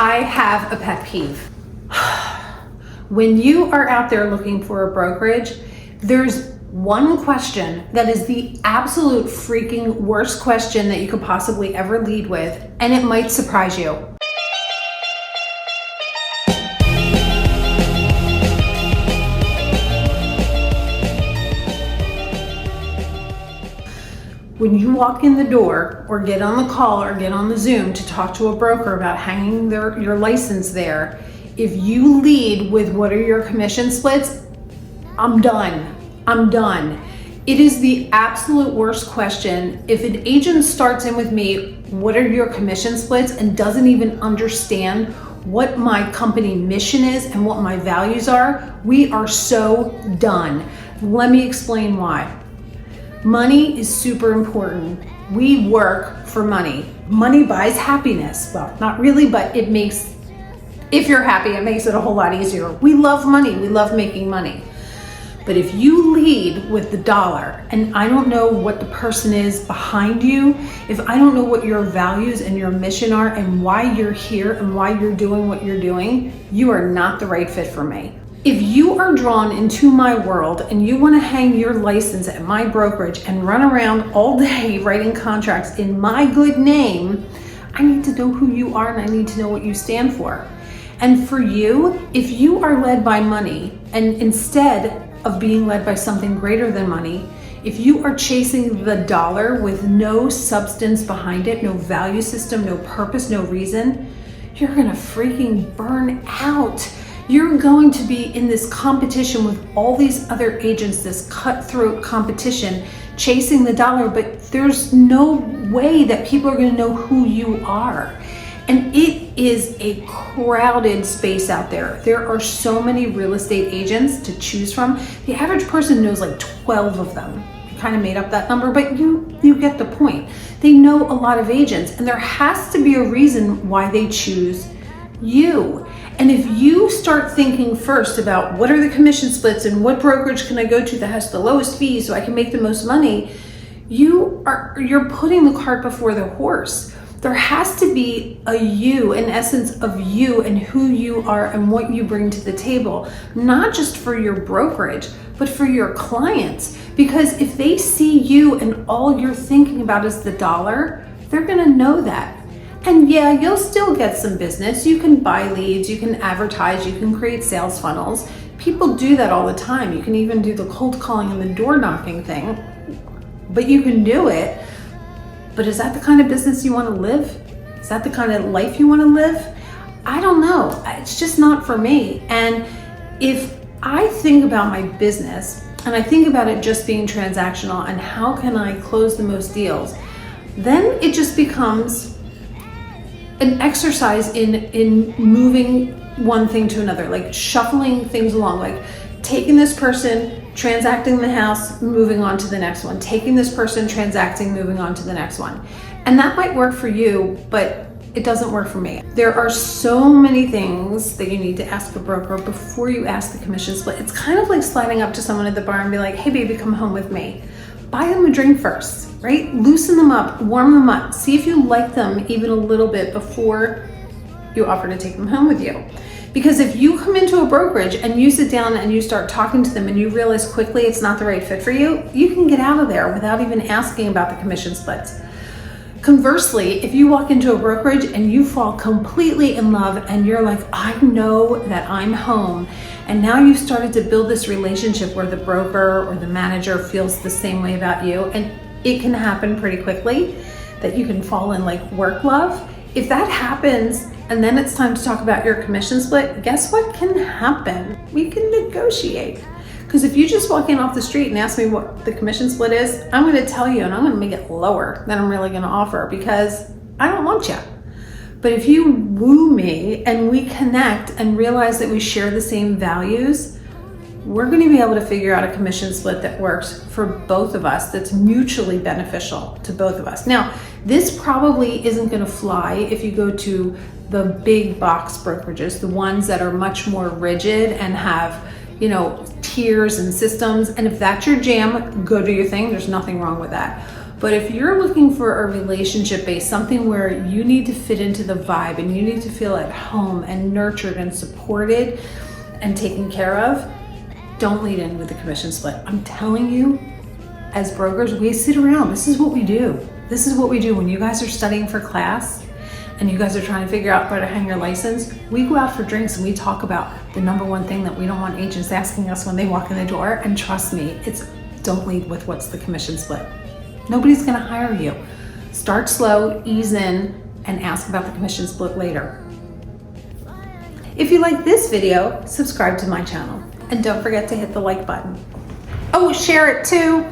I have a pet peeve. When you are out there looking for a brokerage, there's one question that is the absolute freaking worst question that you could possibly ever lead with, and it might surprise you. When you walk in the door or get on the call or get on the Zoom to talk to a broker about hanging your license there, if you lead with what are your commission splits, I'm done. It is the absolute worst question. If an agent starts in with me, what are your commission splits, and doesn't even understand what my company mission is and what my values are, we are so done. Let me explain why. Money is super important. We work for money. Money buys happiness. Well, not really, but it makes, if you're happy, it makes it a whole lot easier. We love money. We love making money. But if you lead with the dollar, and I don't know what the person is behind you, if I don't know what your values and your mission are and why you're here and why you're doing what you're doing, you are not the right fit for me. If you are drawn into my world and you want to hang your license at my brokerage and run around all day writing contracts in my good name, I need to know who you are and I need to know what you stand for. And for you, if you are led by money, and instead of being led by something greater than money, if you are chasing the dollar with no substance behind it, no value system, no purpose, no reason, you're gonna freaking burn out. You're going to be in this competition with all these other agents, this cutthroat competition, chasing the dollar, but there's no way that people are gonna know who you are. And it is a crowded space out there. There are so many real estate agents to choose from. The average person knows like 12 of them. I kind of made up that number, but you get the point. They know a lot of agents, and there has to be a reason why they choose you. And if you start thinking first about what are the commission splits and what brokerage can I go to that has the lowest fees so I can make the most money, you're putting the cart before the horse. There has to be a you, an essence of you and who you are and what you bring to the table, not just for your brokerage, but for your clients. Because if they see you and all you're thinking about is the dollar, they're gonna know that. And yeah, you'll still get some business. You can buy leads, you can advertise, you can create sales funnels. People do that all the time. You can even do the cold calling and the door knocking thing, but you can do it. But is that the kind of business you want to live? Is that the kind of life you want to live? I don't know. It's just not for me. And if I think about my business and I think about it just being transactional and how can I close the most deals, then it just becomes an exercise in moving one thing to another, like shuffling things along, like taking this person, transacting the house, moving on to the next one, taking this person, transacting, moving on to the next one. And that might work for you, but it doesn't work for me. There are so many things that you need to ask a broker before you ask the commission split. It's kind of like sliding up to someone at the bar and be like, hey baby, come home with me. Buy them a drink first, right? Loosen them up, warm them up. See if you like them even a little bit before you offer to take them home with you. Because if you come into a brokerage and you sit down and you start talking to them and you realize quickly it's not the right fit for you, you can get out of there without even asking about the commission splits. Conversely, if you walk into a brokerage and you fall completely in love and you're like, I know that I'm home, and now you've started to build this relationship where the broker or the manager feels the same way about you, and it can happen pretty quickly that you can fall in like work love. If that happens, and then it's time to talk about your commission split, guess what can happen? We can negotiate. Because if you just walk in off the street and ask me what the commission split is, I'm gonna tell you and I'm gonna make it lower than I'm really gonna offer because I don't want you. But if you woo me and we connect and realize that we share the same values, we're gonna be able to figure out a commission split that works for both of us, that's mutually beneficial to both of us. Now, this probably isn't gonna fly if you go to the big box brokerages, the ones that are much more rigid and have, tiers and systems. And if that's your jam, go do your thing. There's nothing wrong with that. But if you're looking for a relationship based, something where you need to fit into the vibe and you need to feel at home and nurtured and supported and taken care of, don't lead in with the commission split. I'm telling you, as brokers, we sit around. This is what we do. This is what we do when you guys are studying for class and you guys are trying to figure out where to hang your license. We go out for drinks and we talk about the number one thing that we don't want agents asking us when they walk in the door. And trust me, it's don't lead with what's the commission split. Nobody's gonna hire you. Start slow, ease in, and ask about the commission split later. If you like this video, subscribe to my channel. And don't forget to hit the like button. Oh, share it too.